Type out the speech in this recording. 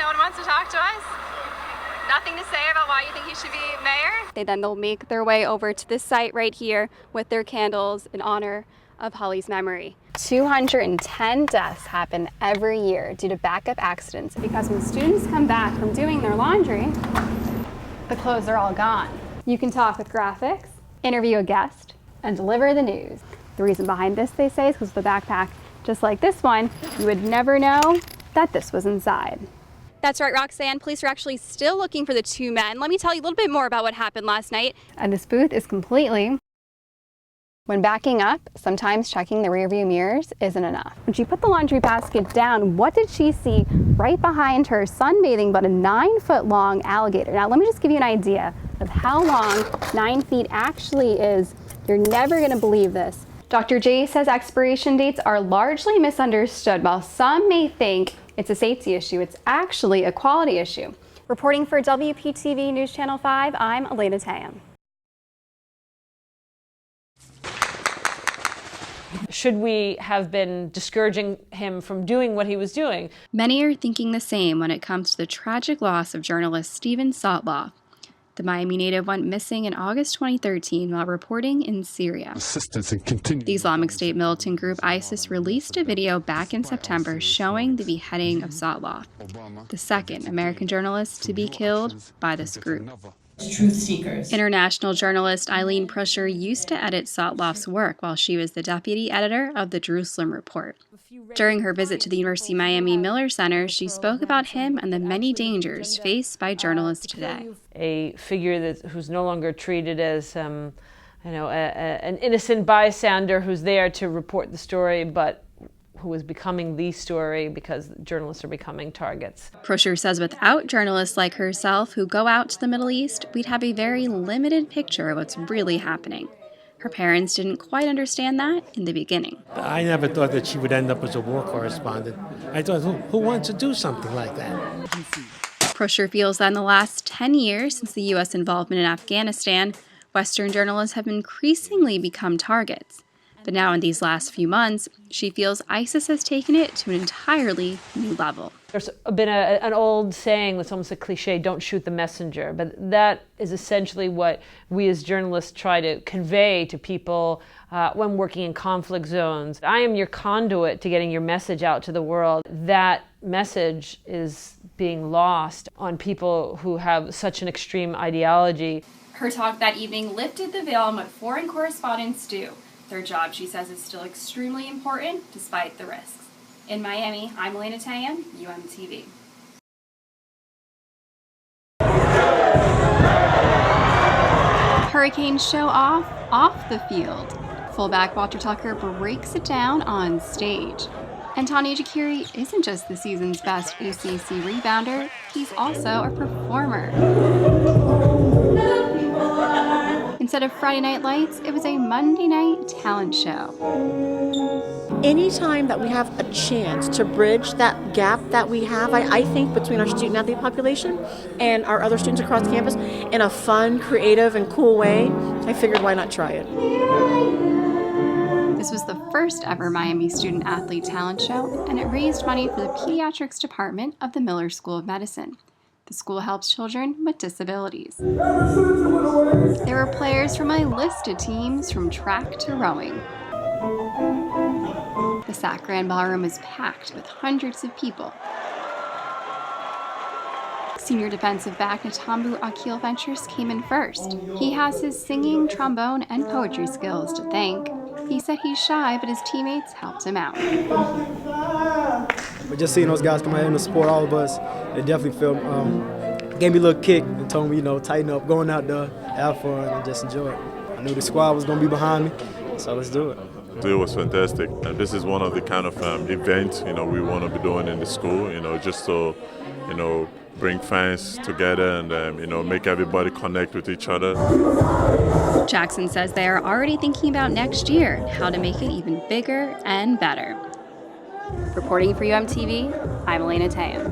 No one wants to talk to us? Nothing to say about why you think he should be mayor? They'll make their way over to this site right here with their candles in honor of Holly's memory. 210 deaths happen every year due to backup accidents because when students come back from doing their laundry, the clothes are all gone. You can talk with graphics, interview a guest, and deliver the news. The reason behind this, they say, is because the backpack, just like this one, you would never know that this was inside. That's right, Roxanne. Police are actually still looking for the two men. Let me tell you a little bit more about what happened last night. And this booth is completely... When backing up, sometimes checking the rearview mirrors isn't enough. When she put the laundry basket down, what did she see right behind her sunbathing but a 9-foot-long alligator? Now, let me just give you an idea of how long 9 feet actually is. You're never gonna believe this. Dr. J says expiration dates are largely misunderstood. While some may think it's a safety issue, it's actually a quality issue. Reporting for WPTV News Channel 5, I'm Elena Tayem. Should we have been discouraging him from doing what he was doing? Many are thinking the same when it comes to the tragic loss of journalist Steven Sotloff. The Miami native went missing in August 2013 while reporting in Syria. The Islamic State militant group ISIS released a video back in September showing the beheading of Sotloff, the second American journalist to be killed by this group. Truth seekers. International journalist Eileen Prusher used to edit Sotloff's work while she was the deputy editor of the Jerusalem Report. During her visit to the University of Miami Miller Center, she spoke about him and the many dangers faced by journalists today. A figure who's no longer treated as an innocent bystander who's there to report the story, but who is becoming the story because journalists are becoming targets. Prusher says without journalists like herself who go out to the Middle East, we'd have a very limited picture of what's really happening. Her parents didn't quite understand that in the beginning. I never thought that she would end up as a war correspondent. I thought, who wants to do something like that? Prusher feels that in the last 10 years since the U.S. involvement in Afghanistan, Western journalists have increasingly become targets. But now in these last few months, she feels ISIS has taken it to an entirely new level. There's been an old saying that's almost a cliche, don't shoot the messenger. But that is essentially what we as journalists try to convey to people when working in conflict zones. I am your conduit to getting your message out to the world. That message is being lost on people who have such an extreme ideology. Her talk that evening lifted the veil on what foreign correspondents do. Their job, she says, is still extremely important despite the risks. In Miami, I'm Elena Tayem, UMTV. Hurricanes show off the field. Fullback Walter Tucker breaks it down on stage. And Tanya Jakiri isn't just the season's best ACC rebounder, he's also a performer. Instead of Friday Night Lights, it was a Monday night talent show. Anytime that we have a chance to bridge that gap that we have, I think, between our student athlete population and our other students across campus in a fun, creative, and cool way, I figured why not try it. This was the first ever Miami Student Athlete Talent Show, and it raised money for the Pediatrics Department of the Miller School of Medicine. The school helps children with disabilities. There were players from a list of teams from track to rowing. The SAC Grand Ballroom was packed with hundreds of people. Senior defensive back Natambu Akil Ventures came in first. He has his singing, trombone, and poetry skills to thank. He said he's shy, but his teammates helped him out. But just seeing those guys come out here and support all of us, it definitely gave me a little kick and told me, tighten up, going out there, have fun, and just enjoy it. I knew the squad was going to be behind me, so let's do it. It was fantastic. And this is one of the kind of events, we want to be doing in the school, just to, bring fans together and, make everybody connect with each other. Jackson says they are already thinking about next year and how to make it even bigger and better. Reporting for UMTV, I'm Elena Tayem.